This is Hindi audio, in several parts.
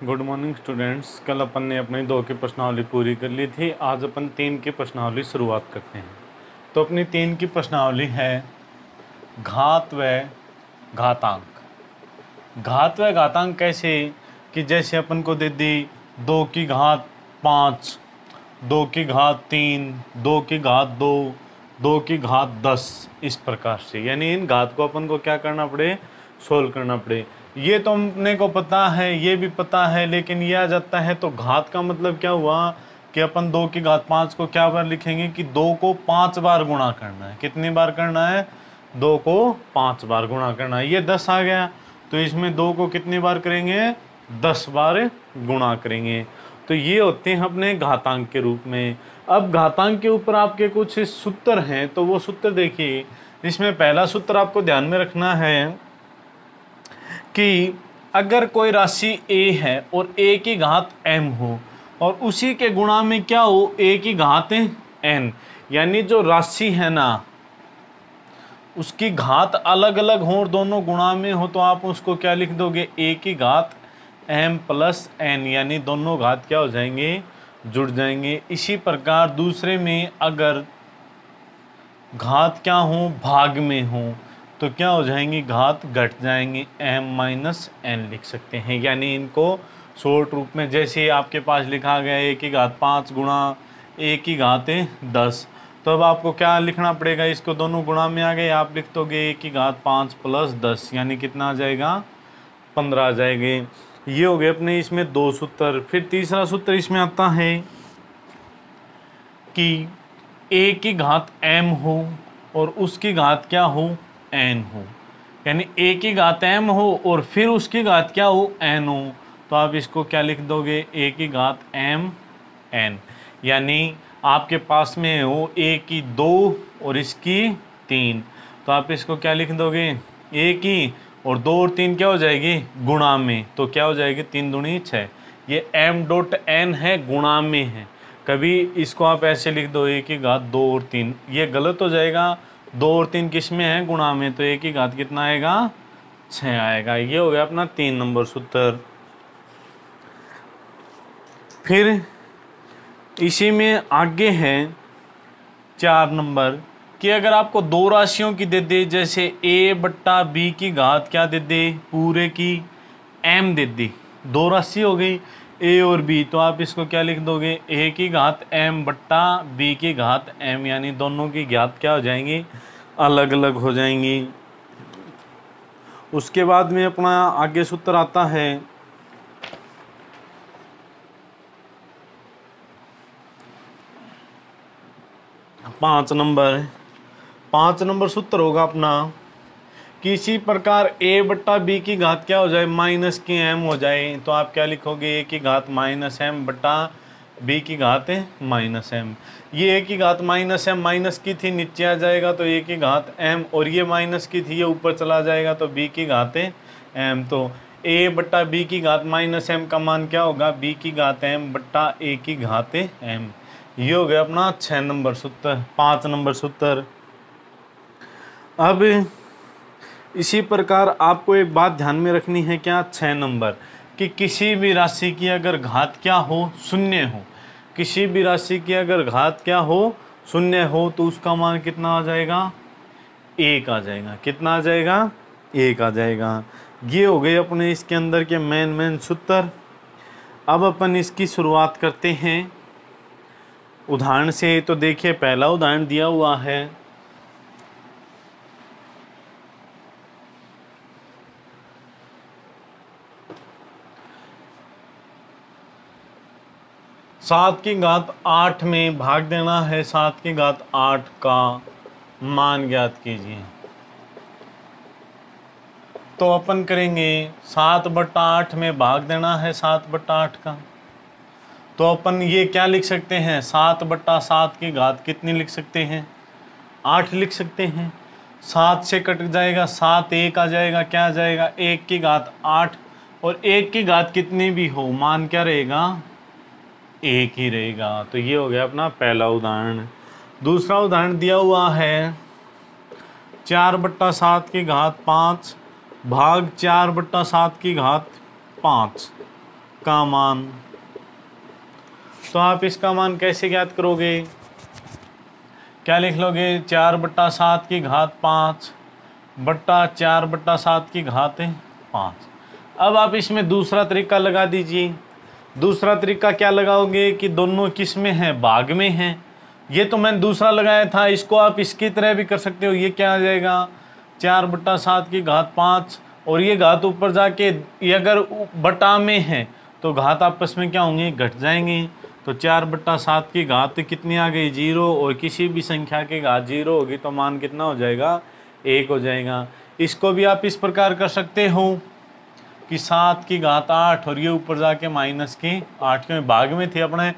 Good morning students. कल अपन ने अपनी 2 की प्रश्नावली पूरी कर ली थी। आज अपन 3 की प्रश्नावली शुरुआत करते हैं। तो अपनी 3 की प्रश्नावली है घात व घातांक। घात व घातांक कैसे कि जैसे अपन को दे दी 2 की घात 5, 2 की घात 3, 2 की घात 2, 2 की घात 10, इस प्रकार से। यानी इन घात को अपन को क्या करना पड़े, सोल्व करना पड़े। ये तो अपने को पता है, ये भी पता है, लेकिन ये आ जाता है तो घात का मतलब क्या हुआ कि अपन 2 की घात 5 को क्या बार लिखेंगे कि 2 को 5 बार गुणा करना है। कितनी बार करना है? 2 को 5 बार गुणा करना है। ये 10 आ गया तो इसमें 2 को कितनी बार करेंगे? 10 बार गुणा करेंगे। तो ये होते हैं अपने घातांक के रूप में। अब घातांक के ऊपर आपके कुछ सूत्र हैं, तो वो सूत्र देखिए। इसमें पहला सूत्र आपको ध्यान में रखना है कि अगर कोई राशि a है और a की घात m हो और उसी के गुणा में क्या हो, a की घात n, यानी जो राशि है ना उसकी घात अलग अलग हो और दोनों गुणा में हो, तो आप उसको क्या लिख दोगे? a की घात m प्लस n, यानी दोनों घात क्या हो जाएंगे? जुड़ जाएंगे। इसी प्रकार दूसरे में अगर घात क्या हो, भाग में हो, तो क्या हो जाएंगी? घात घट जाएंगे, m माइनस n लिख सकते हैं। यानी इनको शॉर्ट रूप में जैसे आपके पास लिखा गया a की घात 5 गुणा a की घात 10, तो अब आपको क्या लिखना पड़ेगा? इसको दोनों गुणा में आ गए, आप लिख दोगे a की घात 5 प्लस 10, यानी कितना आ जाएगा? 15 आ जाएंगे। ये हो गए अपने इसमें 2 सूत्र। फिर तीसरा सूत्र इसमें आता है कि a की घात m हो और उसकी घात क्या हो? n हो। यानी a की घात m हो और फिर उसकी घात क्या हो? n हो। तो आप इसको क्या लिख दोगे? a की घात m n। यानी आपके पास में हो a की 2 और इसकी 3, तो आप इसको क्या लिख दोगे? a की और 2 और 3 क्या हो जाएगी? गुणा में, तो क्या हो जाएगी? 3 दूनी 6। ये m डॉट n है, गुणा में है। कभी इसको आप ऐसे लिख दो a की घात 2 और 3, ये गलत हो जाएगा। 2 और 3 किस में है? गुणा में, तो a की घात कितना आएगा? 6 आएगा। ये हो गया अपना 3 नंबर सूत्र। फिर इसी में आगे है 4 नंबर कि अगर आपको 2 राशियों की दे दे, जैसे a बट्टा b की घात क्या दे दे? पूरे की m दे दे। 2 राशि हो गई a और b, तो आप इसको क्या लिख दोगे? a की घात m बट्टा b की घात m, यानी दोनों की घात क्या हो जाएंगी? अलग अलग हो जाएंगी। उसके बाद में अपना आगे सूत्र आता है 5 नंबर। 5 नंबर सूत्र होगा अपना किसी प्रकार a बट्टा b की घात क्या हो जाए? माइनस की m हो जाए, तो आप क्या लिखोगे? a की घात माइनस m बट्टा b की घात माइनस m। ये a की घात माइनस m माइनस की थी, नीचे आ जाएगा तो a की घात m, और ये माइनस की थी, ये ऊपर चला जाएगा तो b की घात m। तो a बट्टा b की घात माइनस m का मान क्या होगा? b की घात m बट्टा a की घात m। ये हो गया अपना 6 नंबर सूत्र, 5 नंबर सूत्र। अब इसी प्रकार आपको एक बात ध्यान में रखनी है, क्या? 6 नंबर कि किसी भी राशि की अगर घात क्या हो? शून्य हो। किसी भी राशि की अगर घात क्या हो? शून्य हो, तो उसका मान कितना आ जाएगा? 1 आ जाएगा। कितना आ जाएगा? 1 आ जाएगा। ये हो गए अपने इसके अंदर के मेन सूत्र। अब अपन इसकी शुरुआत करते हैं उदाहरण से। तो देखिए पहला उदाहरण दिया हुआ है 7 की घात 8 में भाग देना है 7 की घात 8 का मान ज्ञात कीजिए। तो अपन करेंगे 7 बट्टा 8 में भाग देना है 7 बट्टा 8 का। तो अपन ये क्या लिख सकते हैं? 7 बट्टा 7 की घात कितनी लिख सकते हैं? 8 लिख सकते हैं। 7 से कट जाएगा, 7 1 आ जाएगा, क्या आ जाएगा? 1 की घात 8, और 1 की घात कितनी भी हो, मान क्या रहेगा? 1 ही रहेगा। तो ये हो गया अपना पहला उदाहरण। दूसरा उदाहरण दिया हुआ है 4 बट्टा 7 की घात 5 भाग 4 बट्टा 7 की घात 5। का मान। तो आप इसका मान कैसे ज्ञात करोगे? क्या लिख लोगे? 4/7 की घात 5 बट्टा 4/7 की घात 5। अब आप इसमें दूसरा तरीका लगा दीजिए। दूसरा तरीका क्या लगाओगे कि दोनों किस में है? भाग में है। ये तो मैंने दूसरा लगाया था, इसको आप इसकी तरह भी कर सकते हो। ये क्या आ जाएगा? 4/7 की घात 5 और ये घात ऊपर जाके ये अगर बटा में है तो घात आपस में क्या होंगे? घट जाएंगे। तो 4/7 की घात कितनी आ गई? 0। और किसी भी संख्या की घात 0 होगी तो मान कितना हो जाएगा? 1 हो जाएगा। इसको भी आप इस प्रकार कर सकते हो कि 7 की घात 8 और ये ऊपर जाके माइनस की 8 के भाग में थी अपने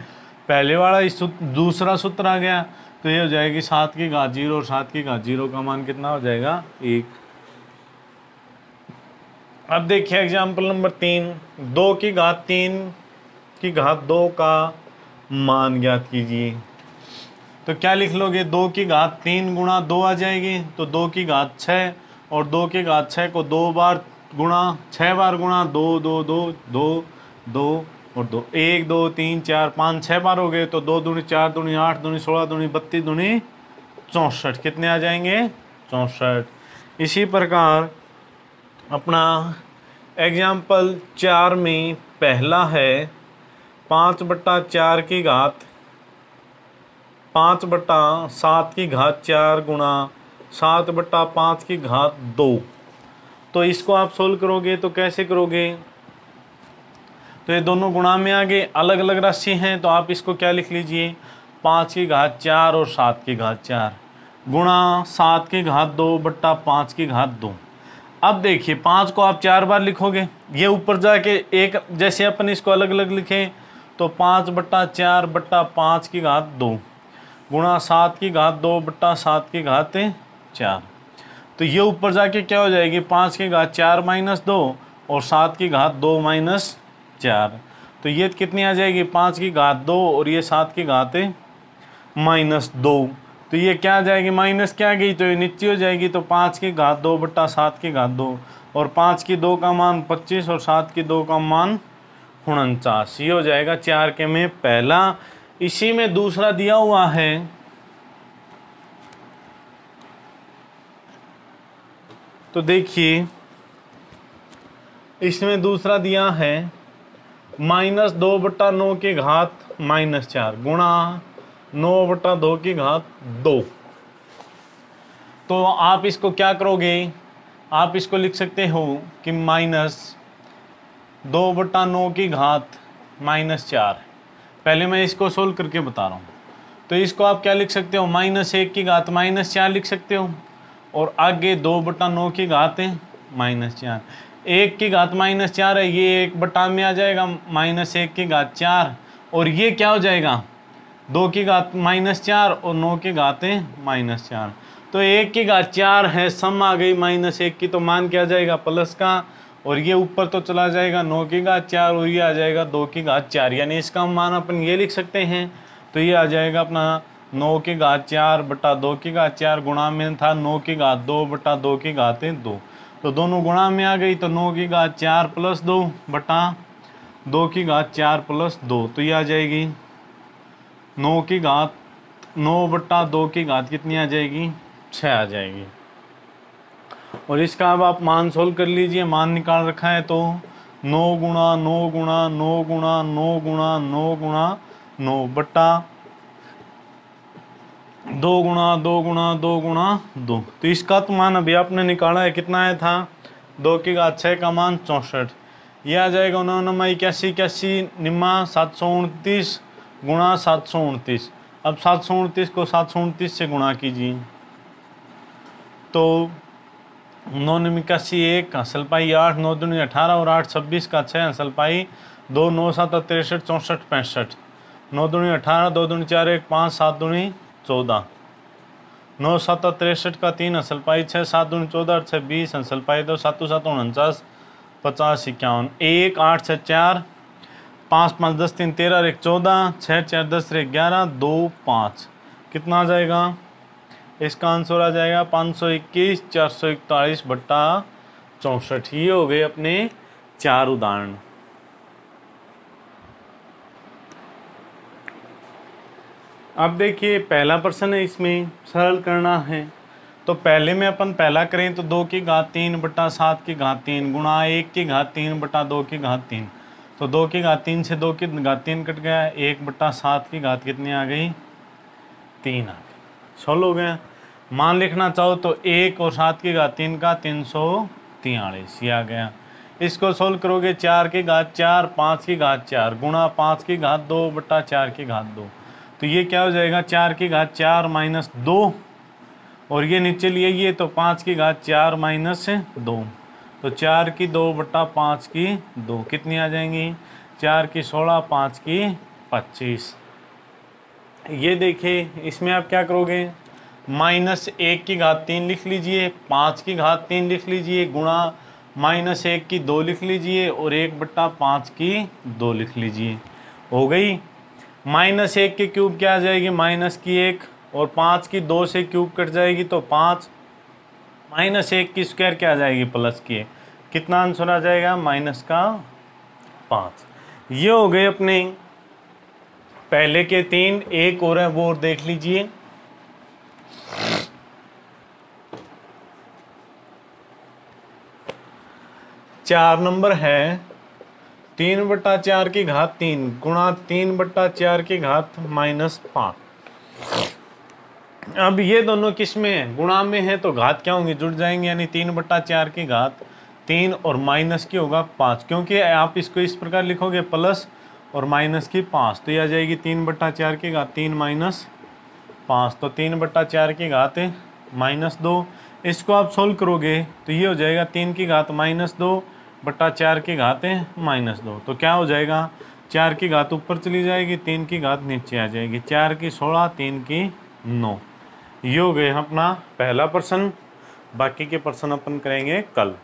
पहले वाला, इस दूसरा सूत्र आ गया तो ये हो जाएगी 7 की घात 0 और 7 की घात 0 का मान कितना हो जाएगा? 1। अब देखिए एग्जाम्पल नंबर 3, 2 की घात 3 की घात 2 का मान ज्ञात कीजिए। तो क्या लिख लोगे? 2 की घात 3 गुणा 2 आ जाएगी, तो 2 की घात 6 और 2 की घात 6 को 2 बार गुणा 6 बार गुणा 2 2 2 2 2 और 2 1 2 3 4 5 6 बार हो गए तो 2 दूनी 4 दूनी 8 दूनी 16 दूनी 32 दूनी 64। कितने आ जाएंगे? 64। इसी प्रकार अपना एग्जाम्पल 4 में पहला है 5/4 की घात 5/7 की घात 4 गुणा 7/5 की घात 2। तो इसको आप सोल्व करोगे तो कैसे करोगे? तो ये दोनों गुणा में आ गए, अलग अलग राशि हैं तो आप इसको क्या लिख लीजिए? 5 की घात 4 और 7 की घात 4 गुणा 7 की घात 2 बट्टा 5 की घात 2। अब देखिए 5 को आप 4 बार लिखोगे, ये ऊपर जाके एक जैसे अपन इसको अलग अलग लिखें तो 5/4 बट्टा 5 की घात 2 गुणा 7 की घात 2 बट्टा 7 की घात 4। तो ये ऊपर जाके क्या हो जाएगी? 5 की घात 4 माइनस 2 और 7 की घात 2 माइनस 4। तो ये कितनी आ जाएगी? 5 की घात 2 और ये 7 की घात माइनस 2। तो ये क्या आ जाएगी? माइनस क्या आ गई तो ये नीचे हो जाएगी। तो 5 की घात 2 बट्टा 7 की घात 2 और 5 की 2 का मान 25 और 7 की 2 का मान 49। ये हो जाएगा 4 के में पहला। इसी में दूसरा दिया हुआ है तो देखिए इसमें दूसरा दिया है -2/9 की घात -4 गुणा 9/2 की घात 2। तो आप इसको क्या करोगे? आप इसको लिख सकते हो कि -2/9 की घात -4। पहले मैं इसको सोल्व करके बता रहा हूँ। तो इसको आप क्या लिख सकते हो? -1 की घात -4 लिख सकते हो और आगे 2/9 की घात -4। 1 की घात -4 है, ये 1/, में आ जाएगा -1 की घात 4 और ये क्या हो जाएगा? 2 की घात -4 और 9 की घात -4। तो 1 की घात 4 है, सम आ गई -1 की, तो मान क्या आ जाएगा? प्लस का। और ये ऊपर तो चला जाएगा 9 की घात 4 और ये आ जाएगा 2 की घात 4। यानी इसका मान अपन ये लिख सकते हैं। तो ये आ जाएगा अपना 9 की घात 4 बटा 2 की घात 4 गुणा में था 9 की घात 2 बटा 2 की घात 2। तो दोनों गुणा में आ गई तो 9 की घात 4 प्लस 2 बटा 2 की घात 4 प्लस 2। तो ये आ जाएगी 9 की घात 9 बटा 2 की घात कितनी आ जाएगी? 6 आ जाएगी। और इसका अब आप मान सोल्व कर लीजिए। मान निकाल रखा है तो 9 गुणा 9 गुणा 9 गुणा 9 गुणा 9 गुणा 9 बट्टा 2 गुणा 2 गुणा 2 गुणा 2। तो इसका तो मान अभी आपने निकाला है, कितना आया था? 2 की घात 6 का मान 64। यह आ जाएगा 99 81 81 निम्मा 729 गुणा 729। अब 729 को 729 से गुणा कीजिए तो 9 9 81 1 हसल पाई 8 9 दूनी 18 और 8 26 का 6 हसल पाई 2 9 7 63 64 65 9 दूनी 18 2 दूनी 4 1 5 7 दूनी 14 9 7 63 का 3 हसल पाई 6 7 दूनी 14 6 20 हसल पाई 2 7 7 49 50 51 1 8 6 4 5 5 10 3 13 1 14 6 4 10 1 11 2 5। कितना आ जाएगा? इसका आंसर आ जाएगा 521 441 बट्टा 64। ये हो गए अपने 4 उदाहरण। अब देखिए पहला प्रश्न है, इसमें सरल करना है। तो पहले में अपन पहला करें तो 2 की घात 3 बटा 7 की घात 3 गुणा 1 की घात 3 बटा 2 की घात 3। तो 2 की घात 3 से 2 की घात 3 कट गया, 1 बटा 7 की घात कितनी आ गई, 3 आ गई। सोल्व हो गया। मान लिखना चाहो तो 1 और 7 की घात 3 का 343 ये आ गया। इसको सोल्व करोगे 4 की घात 4 5 की घात 4 गुणा 5 की घात 2 बटा 4 की घात 2। तो ये क्या हो जाएगा, 4 की घात 4 माइनस 2, और ये नीचे लिए ये तो 5 की घात 4 माइनस 2। तो 4 की 2 बटा 5 की 2 कितनी आ जाएंगी, 4 की 16 5 की 25। ये देखिए इसमें आप क्या करोगे, माइनस 1 की घात 3 लिख लीजिए, 5 की घात 3 लिख लीजिए, गुणा माइनस 1 की 2 लिख लीजिए, और 1 बटा 5 की 2 लिख लीजिए। हो गई। माइनस 1 की क्यूब क्या आ जाएगी, माइनस की 1, और 5 की 2 से क्यूब कट जाएगी तो 5, माइनस 1 की स्क्वायर क्या आ जाएगी, प्लस की 1। कितना आंसर आ जाएगा, माइनस का 5। ये हो गए अपने पहले के 3। एक और है वो और देख लीजिए। चार नंबर है 3 बटा 4 की घात 3 गुणा 3 बटा 4 की घात माइनस 5। अब ये दोनों किस में है, गुणा में है, तो घात क्या होंगी, जुड़ जाएंगे, यानी 3 बटा 4 की घात 3 और माइनस की होगा 5, क्योंकि आप इसको इस प्रकार लिखोगे प्लस और माइनस की 5, तो ये आ जाएगी 3 बटा 4 की घात 3 माइनस 5। तो 3 बटा 4 की घात माइनस 2। इसको आप सोल्व करोगे तो ये हो जाएगा 3 की घात माइनस 2 बटा 4 की घात माइनस 2। तो क्या हो जाएगा, 4 की घात ऊपर चली जाएगी, 3 की घात नीचे आ जाएगी, 4 की 16 3 की 9। ये हो गए अपना पहला प्रश्न। बाकी के प्रश्न अपन करेंगे कल।